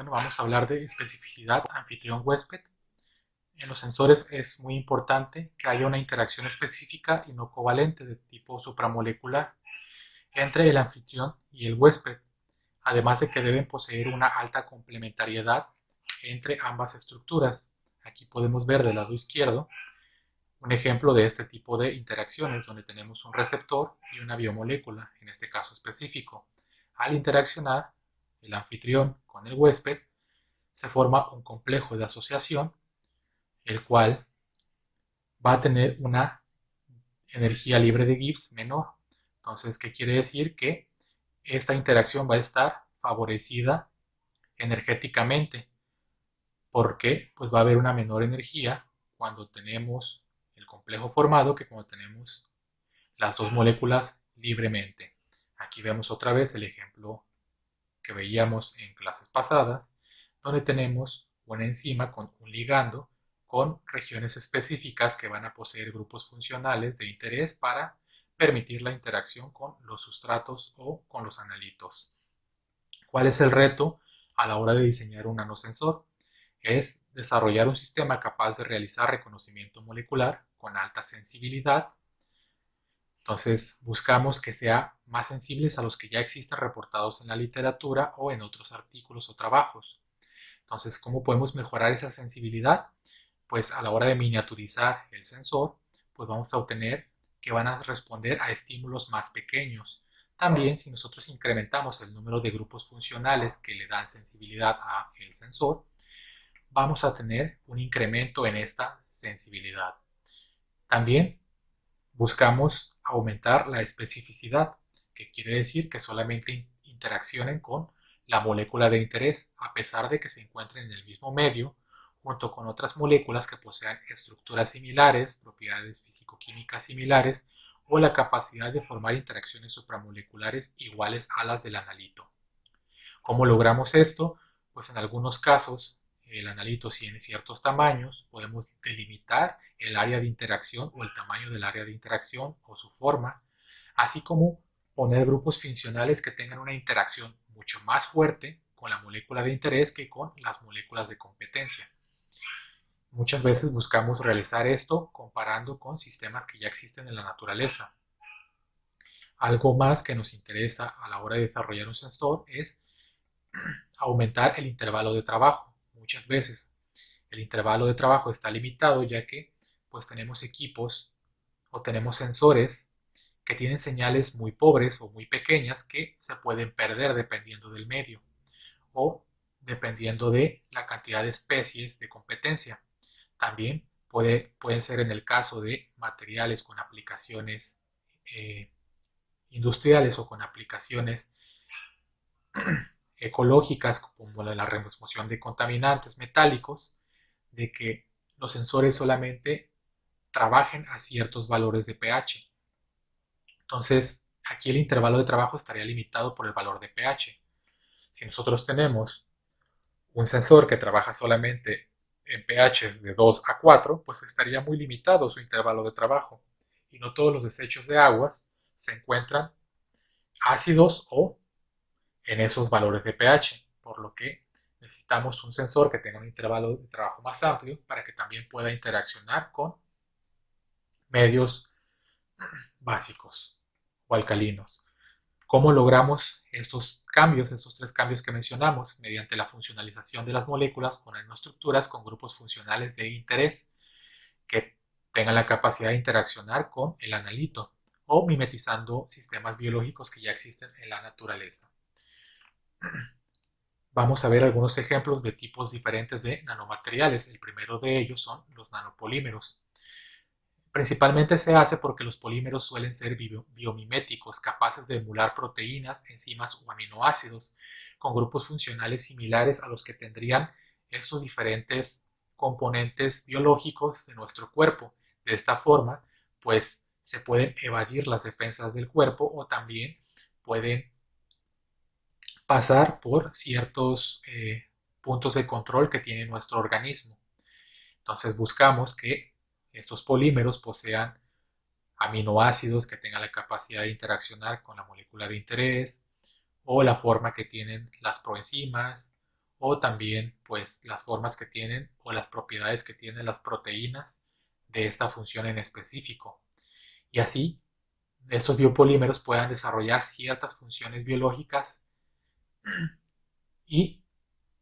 Bueno, vamos a hablar de especificidad anfitrión-huésped. En los sensores es muy importante que haya una interacción específica y no covalente de tipo supramolecular entre el anfitrión y el huésped, además de que deben poseer una alta complementariedad entre ambas estructuras. Aquí podemos ver del lado izquierdo un ejemplo de este tipo de interacciones donde tenemos un receptor y una biomolécula, en este caso específico. Al interaccionar el anfitrión con el huésped, se forma un complejo de asociación, el cual va a tener una energía libre de Gibbs menor. Entonces, ¿qué quiere decir? Que esta interacción va a estar favorecida energéticamente. ¿Por qué? Pues va a haber una menor energía cuando tenemos el complejo formado que cuando tenemos las dos moléculas libremente. Aquí vemos otra vez el ejemplo que veíamos en clases pasadas, donde tenemos una enzima con un ligando con regiones específicas que van a poseer grupos funcionales de interés para permitir la interacción con los sustratos o con los analitos. ¿Cuál es el reto a la hora de diseñar un nanosensor? Es desarrollar un sistema capaz de realizar reconocimiento molecular con alta sensibilidad. Entonces buscamos que sea más sensibles a los que ya existen reportados en la literatura o en otros artículos o trabajos. Entonces, ¿cómo podemos mejorar esa sensibilidad? Pues a la hora de miniaturizar el sensor, pues vamos a obtener que van a responder a estímulos más pequeños. También si nosotros incrementamos el número de grupos funcionales que le dan sensibilidad al sensor, vamos a tener un incremento en esta sensibilidad. También buscamos aumentar la especificidad, que quiere decir que solamente interaccionen con la molécula de interés, a pesar de que se encuentren en el mismo medio, junto con otras moléculas que posean estructuras similares, propiedades físico-químicas similares o la capacidad de formar interacciones supramoleculares iguales a las del analito. ¿Cómo logramos esto? Pues en algunos casos el analito tiene ciertos tamaños, podemos delimitar el área de interacción o el tamaño del área de interacción o su forma, así como poner grupos funcionales que tengan una interacción mucho más fuerte con la molécula de interés que con las moléculas de competencia. Muchas veces buscamos realizar esto comparando con sistemas que ya existen en la naturaleza. Algo más que nos interesa a la hora de desarrollar un sensor es aumentar el intervalo de trabajo. Muchas veces el intervalo de trabajo está limitado ya que pues tenemos equipos o tenemos sensores que tienen señales muy pobres o muy pequeñas que se pueden perder dependiendo del medio o dependiendo de la cantidad de especies de competencia. También pueden ser en el caso de materiales con aplicaciones industriales o con aplicaciones ecológicas como la remoción de contaminantes metálicos, de que los sensores solamente trabajen a ciertos valores de pH. Entonces, aquí el intervalo de trabajo estaría limitado por el valor de pH. Si nosotros tenemos un sensor que trabaja solamente en pH de 2 a 4, pues estaría muy limitado su intervalo de trabajo. Y no todos los desechos de aguas se encuentran ácidos o en esos valores de pH, por lo que necesitamos un sensor que tenga un intervalo de trabajo más amplio para que también pueda interaccionar con medios básicos o alcalinos. ¿Cómo logramos estos cambios, estos tres cambios que mencionamos? Mediante la funcionalización de las moléculas con nanoestructuras con grupos funcionales de interés que tengan la capacidad de interaccionar con el analito o mimetizando sistemas biológicos que ya existen en la naturaleza. Vamos a ver algunos ejemplos de tipos diferentes de nanomateriales. El primero de ellos son los nanopolímeros. Principalmente se hace porque los polímeros suelen ser biomiméticos, capaces de emular proteínas, enzimas o aminoácidos, con grupos funcionales similares a los que tendrían estos diferentes componentes biológicos de nuestro cuerpo. De esta forma, pues se pueden evadir las defensas del cuerpo o también pueden pasar por ciertos puntos de control que tiene nuestro organismo. Entonces buscamos que estos polímeros posean aminoácidos que tengan la capacidad de interaccionar con la molécula de interés o la forma que tienen las proenzimas o también pues las formas que tienen o las propiedades que tienen las proteínas de esta función en específico. Y así estos biopolímeros puedan desarrollar ciertas funciones biológicas y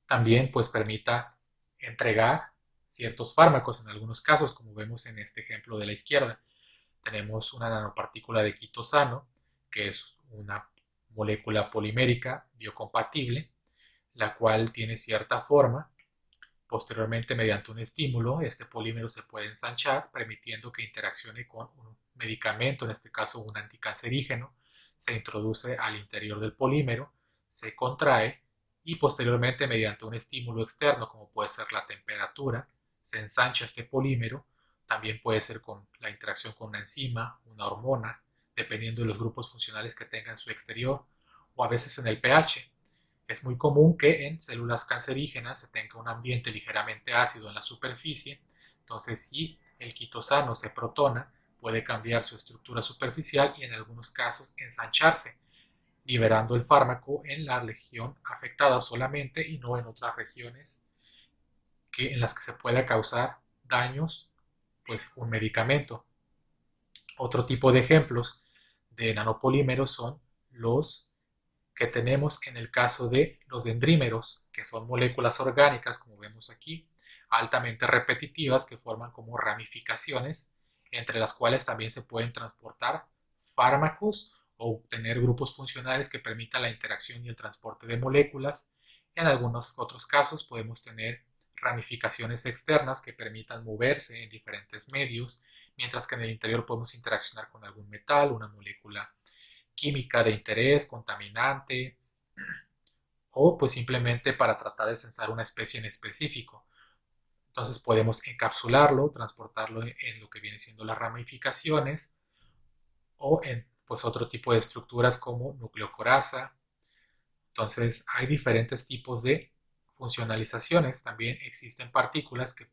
también pues permita entregar ciertos fármacos en algunos casos, como vemos en este ejemplo de la izquierda. Tenemos una nanopartícula de quitosano, que es una molécula polimérica biocompatible, la cual tiene cierta forma. Posteriormente, mediante un estímulo, este polímero se puede ensanchar, permitiendo que interaccione con un medicamento, en este caso un anticancerígeno, se introduce al interior del polímero, se contrae y posteriormente, mediante un estímulo externo, como puede ser la temperatura, se ensancha este polímero. También puede ser con la interacción con una enzima, una hormona, dependiendo de los grupos funcionales que tenga en su exterior, o a veces en el pH. Es muy común que en células cancerígenas se tenga un ambiente ligeramente ácido en la superficie, entonces si el quitosano se protona, puede cambiar su estructura superficial y en algunos casos ensancharse, liberando el fármaco en la región afectada solamente y no en otras regiones en las que se pueda causar daños, pues un medicamento. Otro tipo de ejemplos de nanopolímeros son los que tenemos en el caso de los dendrímeros, que son moléculas orgánicas, como vemos aquí, altamente repetitivas, que forman como ramificaciones, entre las cuales también se pueden transportar fármacos o obtener grupos funcionales que permitan la interacción y el transporte de moléculas. En algunos otros casos podemos tener ramificaciones externas que permitan moverse en diferentes medios, mientras que en el interior podemos interaccionar con algún metal, una molécula química de interés, contaminante, o pues simplemente para tratar de censar una especie en específico. Entonces podemos encapsularlo, transportarlo en lo que viene siendo las ramificaciones o en pues otro tipo de estructuras como nucleocorasa. Entonces hay diferentes tipos de funcionalizaciones. También existen partículas que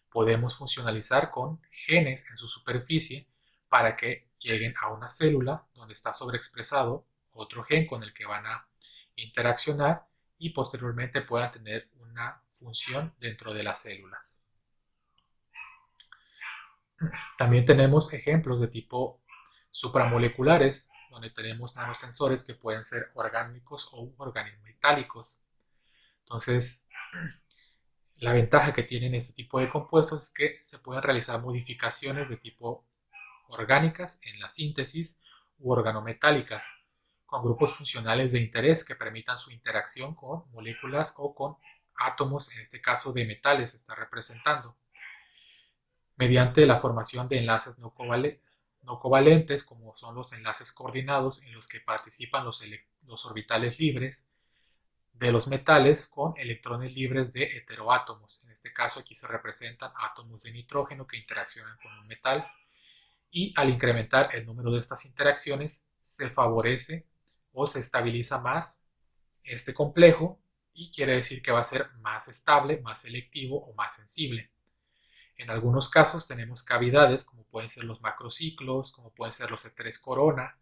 podemos funcionalizar con genes en su superficie para que lleguen a una célula donde está sobreexpresado otro gen con el que van a interaccionar y posteriormente puedan tener una función dentro de las células. También tenemos ejemplos de tipo supramoleculares, donde tenemos nanosensores que pueden ser orgánicos o organometálicos. Entonces, la ventaja que tienen este tipo de compuestos es que se pueden realizar modificaciones de tipo orgánicas en la síntesis u organometálicas, con grupos funcionales de interés que permitan su interacción con moléculas o con átomos, en este caso de metales, se está representando, mediante la formación de enlaces no covalentes, como son los enlaces coordinados en los que participan los orbitales libres de los metales con electrones libres de heteroátomos. En este caso aquí se representan átomos de nitrógeno que interaccionan con un metal y al incrementar el número de estas interacciones se favorece o se estabiliza más este complejo y quiere decir que va a ser más estable, más selectivo o más sensible. En algunos casos tenemos cavidades como pueden ser los macrociclos, como pueden ser los éteres corona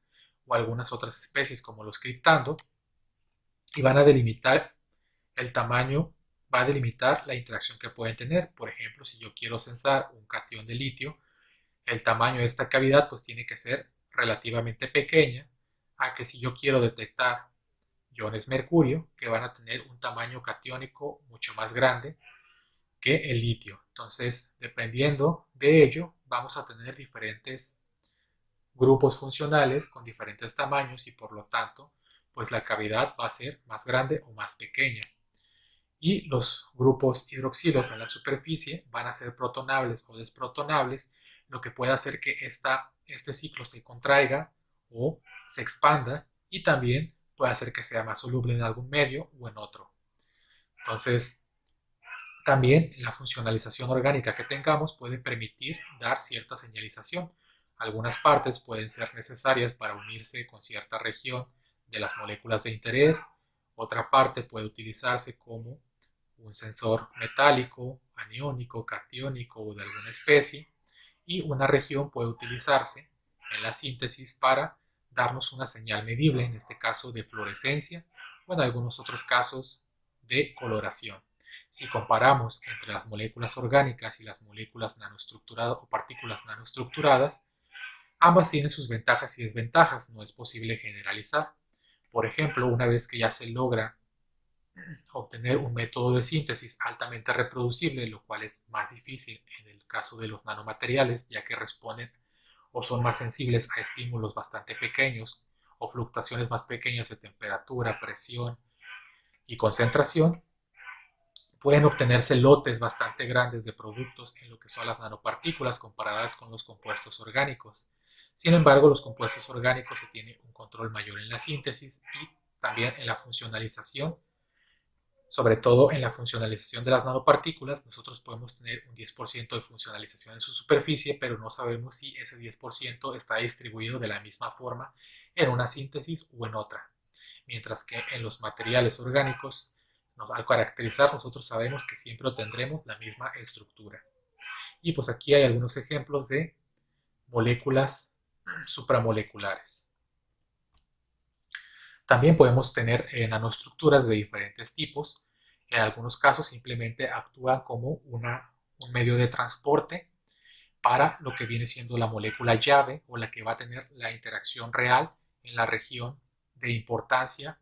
o algunas otras especies como los criptando y van a delimitar el tamaño, va a delimitar la interacción que pueden tener. Por ejemplo, si yo quiero censar un catión de litio, el tamaño de esta cavidad pues tiene que ser relativamente pequeña, a que si yo quiero detectar iones mercurio, que van a tener un tamaño catiónico mucho más grande que el litio. Entonces, dependiendo de ello, vamos a tener diferentes grupos funcionales con diferentes tamaños y por lo tanto, pues la cavidad va a ser más grande o más pequeña. Y los grupos hidroxilos en la superficie van a ser protonables o desprotonables, lo que puede hacer que este ciclo se contraiga o se expanda y también puede hacer que sea más soluble en algún medio o en otro. Entonces, también la funcionalización orgánica que tengamos puede permitir dar cierta señalización. Algunas partes pueden ser necesarias para unirse con cierta región de las moléculas de interés. Otra parte puede utilizarse como un sensor metálico, aniónico, catiónico o de alguna especie. Y una región puede utilizarse en la síntesis para darnos una señal medible, en este caso de fluorescencia o en algunos otros casos de coloración. Si comparamos entre las moléculas orgánicas y las moléculas nanoestructuradas o partículas nanoestructuradas, ambas tienen sus ventajas y desventajas, no es posible generalizar. Por ejemplo, una vez que ya se logra obtener un método de síntesis altamente reproducible, lo cual es más difícil en el caso de los nanomateriales, ya que responden o son más sensibles a estímulos bastante pequeños o fluctuaciones más pequeñas de temperatura, presión y concentración, pueden obtenerse lotes bastante grandes de productos en lo que son las nanopartículas comparadas con los compuestos orgánicos. Sin embargo, los compuestos orgánicos se tiene un control mayor en la síntesis y también en la funcionalización. Sobre todo en la funcionalización de las nanopartículas, nosotros podemos tener un 10% de funcionalización en su superficie, pero no sabemos si ese 10% está distribuido de la misma forma en una síntesis o en otra. Mientras que en los materiales orgánicos, al caracterizar, nosotros sabemos que siempre tendremos la misma estructura. Y pues aquí hay algunos ejemplos de moléculas supramoleculares. También podemos tener nanoestructuras de diferentes tipos. En algunos casos simplemente actúan como un medio de transporte para lo que viene siendo la molécula llave o la que va a tener la interacción real en la región de importancia,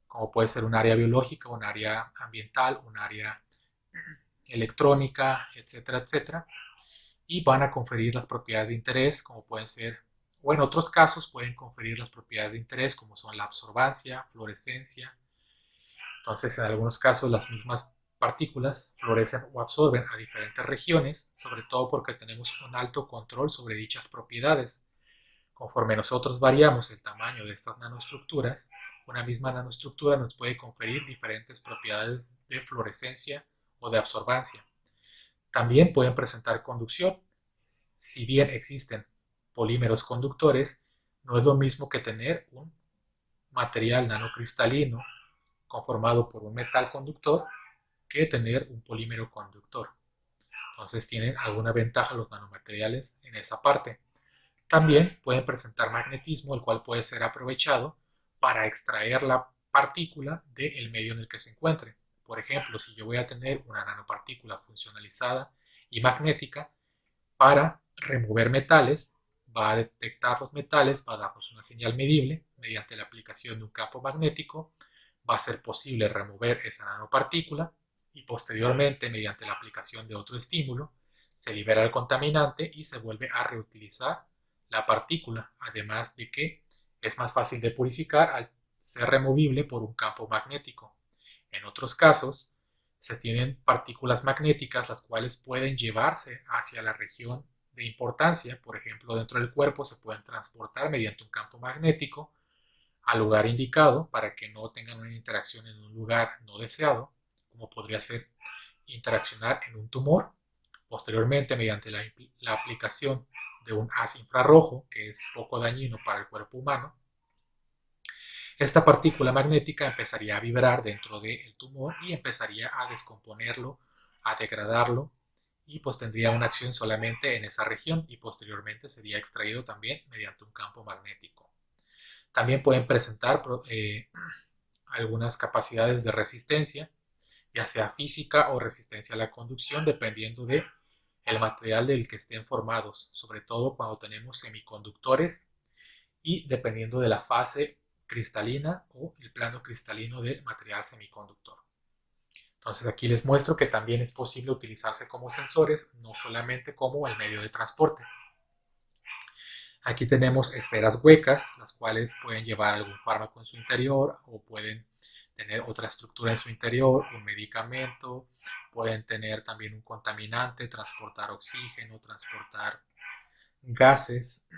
como puede ser un área biológica, un área ambiental, un área electrónica, etcétera, etcétera, y van a conferir las propiedades de interés, como pueden ser, o en otros casos pueden conferir las propiedades de interés, como son la absorbancia, fluorescencia. Entonces, en algunos casos, las mismas partículas fluorescen o absorben a diferentes regiones, sobre todo porque tenemos un alto control sobre dichas propiedades. Conforme nosotros variamos el tamaño de estas nanoestructuras, una misma nanoestructura nos puede conferir diferentes propiedades de fluorescencia o de absorbancia. También pueden presentar conducción. Si bien existen polímeros conductores, no es lo mismo que tener un material nanocristalino conformado por un metal conductor que tener un polímero conductor. Entonces tienen alguna ventaja los nanomateriales en esa parte. También pueden presentar magnetismo, el cual puede ser aprovechado para extraer la partícula del medio en el que se encuentre. Por ejemplo, si yo voy a tener una nanopartícula funcionalizada y magnética, para remover metales, va a detectar los metales, va a darnos una señal medible mediante la aplicación de un campo magnético, va a ser posible remover esa nanopartícula y posteriormente, mediante la aplicación de otro estímulo, se libera el contaminante y se vuelve a reutilizar la partícula, además de que es más fácil de purificar al ser removible por un campo magnético. En otros casos, se tienen partículas magnéticas las cuales pueden llevarse hacia la región de importancia, por ejemplo, dentro del cuerpo se pueden transportar mediante un campo magnético al lugar indicado para que no tengan una interacción en un lugar no deseado, como podría ser interaccionar en un tumor. Posteriormente, mediante la aplicación de un haz infrarrojo, que es poco dañino para el cuerpo humano, esta partícula magnética empezaría a vibrar dentro del tumor y empezaría a descomponerlo, a degradarlo, y pues tendría una acción solamente en esa región y posteriormente sería extraído también mediante un campo magnético. También pueden presentar algunas capacidades de resistencia, ya sea física o resistencia a la conducción, dependiendo de el material del que estén formados, sobre todo cuando tenemos semiconductores y dependiendo de la fase cristalina o el plano cristalino del material semiconductor. Entonces aquí les muestro que también es posible utilizarse como sensores, no solamente como el medio de transporte. Aquí tenemos esferas huecas, las cuales pueden llevar algún fármaco en su interior o pueden tener otra estructura en su interior, un medicamento, pueden tener también un contaminante, transportar oxígeno, transportar gases.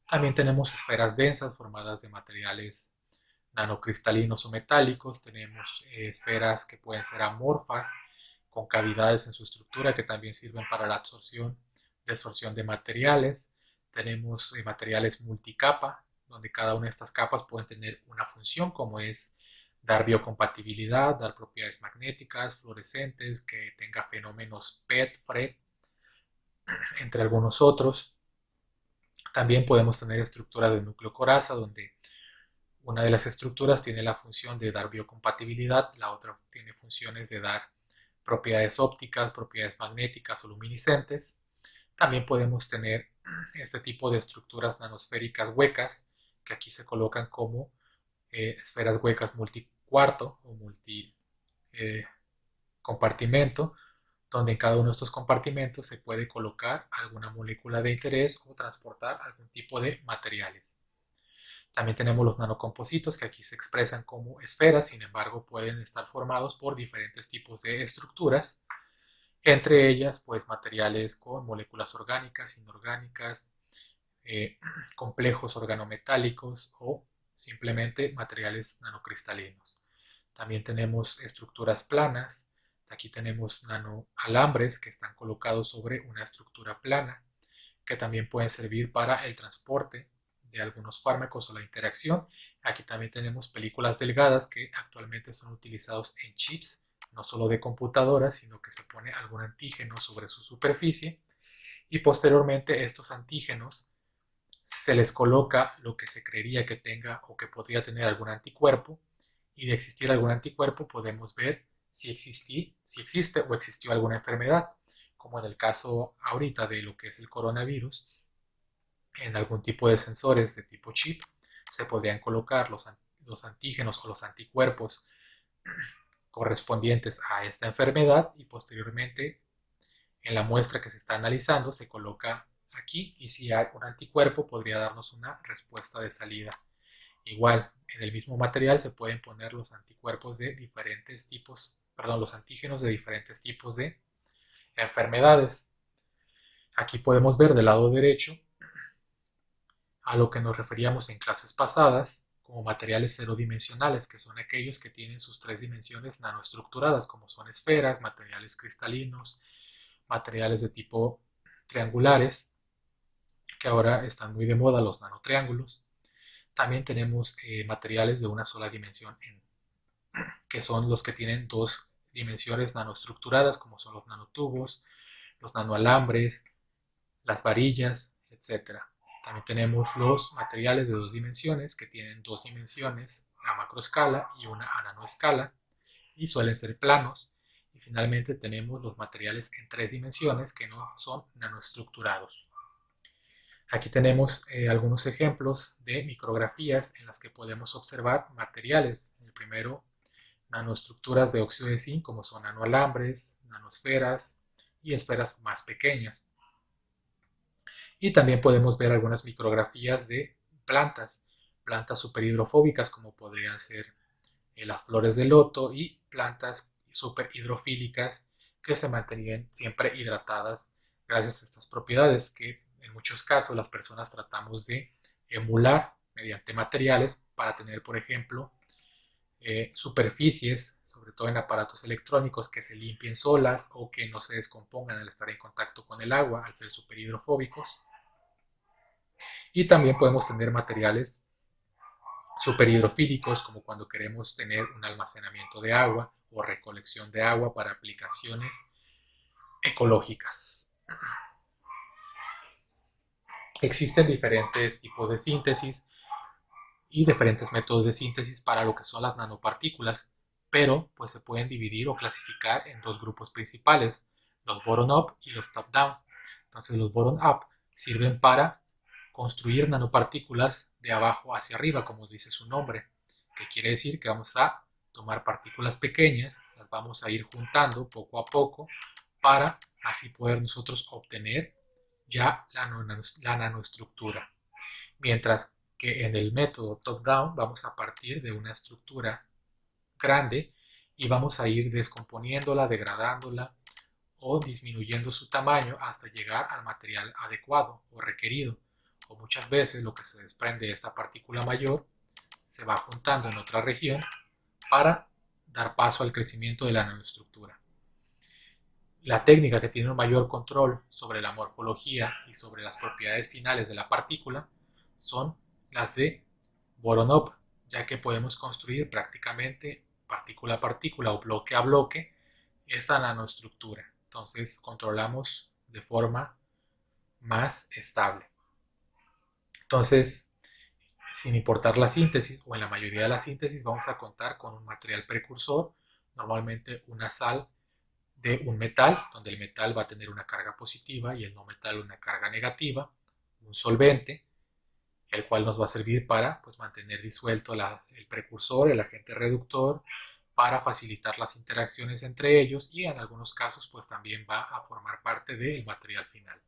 También tenemos esferas densas formadas de materiales nanocristalinos o metálicos. Tenemos esferas que pueden ser amorfas, con cavidades en su estructura que también sirven para la desorción de materiales. Tenemos materiales multicapa, donde cada una de estas capas pueden tener una función, como es dar biocompatibilidad, dar propiedades magnéticas, fluorescentes, que tenga fenómenos PET, FRET, entre algunos otros. También podemos tener estructura de núcleo coraza, donde Una de las estructuras tiene la función de dar biocompatibilidad, la otra tiene funciones de dar propiedades ópticas, propiedades magnéticas o luminiscentes. También podemos tener este tipo de estructuras nanosféricas huecas, que aquí se colocan como esferas huecas multicuarto o multi compartimento, donde en cada uno de estos compartimentos se puede colocar alguna molécula de interés o transportar algún tipo de materiales. También tenemos los nanocompositos, que aquí se expresan como esferas, sin embargo pueden estar formados por diferentes tipos de estructuras, entre ellas pues materiales con moléculas orgánicas, inorgánicas, complejos organometálicos o simplemente materiales nanocristalinos. También tenemos estructuras planas. Aquí tenemos nanoalambres que están colocados sobre una estructura plana, que también pueden servir para el transporte de algunos fármacos o la interacción. Aquí también tenemos películas delgadas que actualmente son utilizados en chips, no solo de computadoras, sino que se pone algún antígeno sobre su superficie y posteriormente estos antígenos se les coloca lo que se creería que tenga o que podría tener algún anticuerpo, y de existir algún anticuerpo podemos ver si existe o existió alguna enfermedad, como en el caso ahorita de lo que es el coronavirus. En algún tipo de sensores de tipo chip se podrían colocar los antígenos o los anticuerpos correspondientes a esta enfermedad, y posteriormente en la muestra que se está analizando se coloca aquí, y si hay un anticuerpo podría darnos una respuesta de salida. Igual, en el mismo material se pueden poner los anticuerpos de diferentes tipos, perdón, los antígenos de diferentes tipos de enfermedades. Aquí podemos ver del lado derecho a lo que nos referíamos en clases pasadas como materiales cero dimensionales, que son aquellos que tienen sus tres dimensiones nanoestructuradas, como son esferas, materiales cristalinos, materiales de tipo triangulares, que ahora están muy de moda los nanotriángulos. También tenemos materiales de una sola dimensión, que son los que tienen dos dimensiones nanoestructuradas, como son los nanotubos, los nanoalambres, las varillas, etcétera. También tenemos los materiales de dos dimensiones, que tienen dos dimensiones a macroescala y una a nanoescala, y suelen ser planos. Y finalmente tenemos los materiales en tres dimensiones, que no son nanoestructurados. Aquí tenemos algunos ejemplos de micrografías en las que podemos observar materiales. El primero, nanoestructuras de óxido de zinc, como son nanoalambres, nanosferas y esferas más pequeñas. Y también podemos ver algunas micrografías de plantas superhidrofóbicas, como podrían ser las flores de loto, y plantas superhidrofílicas que se mantenían siempre hidratadas gracias a estas propiedades que en muchos casos las personas tratamos de emular mediante materiales para tener, por ejemplo, superficies, sobre todo en aparatos electrónicos, que se limpien solas o que no se descompongan al estar en contacto con el agua, al ser superhidrofóbicos. Y también podemos tener materiales superhidrofílicos, como cuando queremos tener un almacenamiento de agua o recolección de agua para aplicaciones ecológicas. Existen diferentes tipos de síntesis y diferentes métodos de síntesis para lo que son las nanopartículas, pero pues se pueden dividir o clasificar en dos grupos principales, los bottom-up y los top-down. Entonces los bottom-up sirven para construir nanopartículas de abajo hacia arriba, como dice su nombre, que quiere decir que vamos a tomar partículas pequeñas, las vamos a ir juntando poco a poco para así poder nosotros obtener ya la nanoestructura. Mientras que en el método top-down vamos a partir de una estructura grande y vamos a ir descomponiéndola, degradándola o disminuyendo su tamaño hasta llegar al material adecuado o requerido. O muchas veces lo que se desprende de esta partícula mayor se va juntando en otra región para dar paso al crecimiento de la nanoestructura. La técnica que tiene un mayor control sobre la morfología y sobre las propiedades finales de la partícula son las de bottom-up, ya que podemos construir prácticamente partícula a partícula o bloque a bloque esta nanoestructura. Entonces controlamos de forma más estable. Entonces, Sin importar la síntesis o en la mayoría de las síntesis vamos a contar con un material precursor, normalmente una sal de un metal, donde el metal va a tener una carga positiva y el no metal una carga negativa, un solvente, el cual nos va a servir para pues, mantener disuelto el precursor, el agente reductor, para facilitar las interacciones entre ellos y en algunos casos pues también va a formar parte del material final.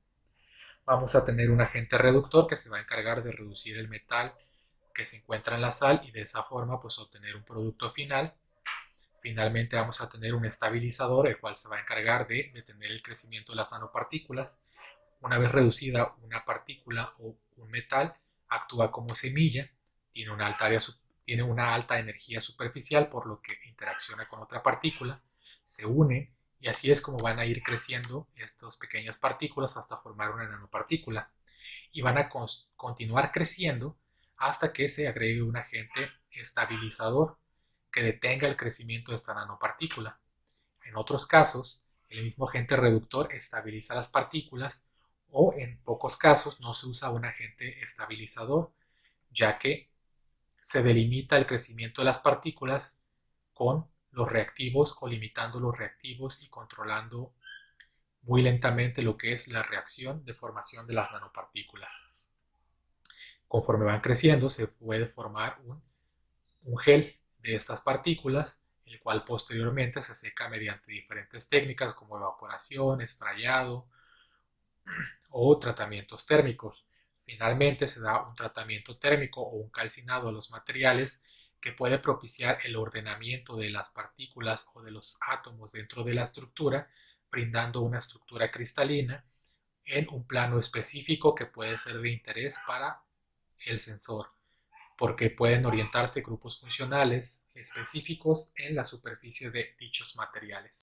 Vamos a tener un agente reductor que se va a encargar de reducir el metal que se encuentra en la sal y de esa forma pues obtener un producto final. Finalmente vamos a tener un estabilizador el cual se va a encargar de detener el crecimiento de las nanopartículas. Una vez reducida una partícula o un metal, actúa como semilla, tiene una alta energía superficial, por lo que interacciona con otra partícula, se une y así es como van a ir creciendo estas pequeñas partículas hasta formar una nanopartícula. Y van a continuar creciendo hasta que se agregue un agente estabilizador que detenga el crecimiento de esta nanopartícula. En otros casos, el mismo agente reductor estabiliza las partículas o en pocos casos no se usa un agente estabilizador, ya que se delimita el crecimiento de las partículas con los reactivos o limitando los reactivos y controlando muy lentamente lo que es la reacción de formación de las nanopartículas. Conforme van creciendo, se puede formar un gel de estas partículas, el cual posteriormente se seca mediante diferentes técnicas como evaporación, sprayado o tratamientos térmicos. Finalmente se da un tratamiento térmico o un calcinado a los materiales que puede propiciar el ordenamiento de las partículas o de los átomos dentro de la estructura, brindando una estructura cristalina en un plano específico que puede ser de interés para el sensor, porque pueden orientarse grupos funcionales específicos en la superficie de dichos materiales.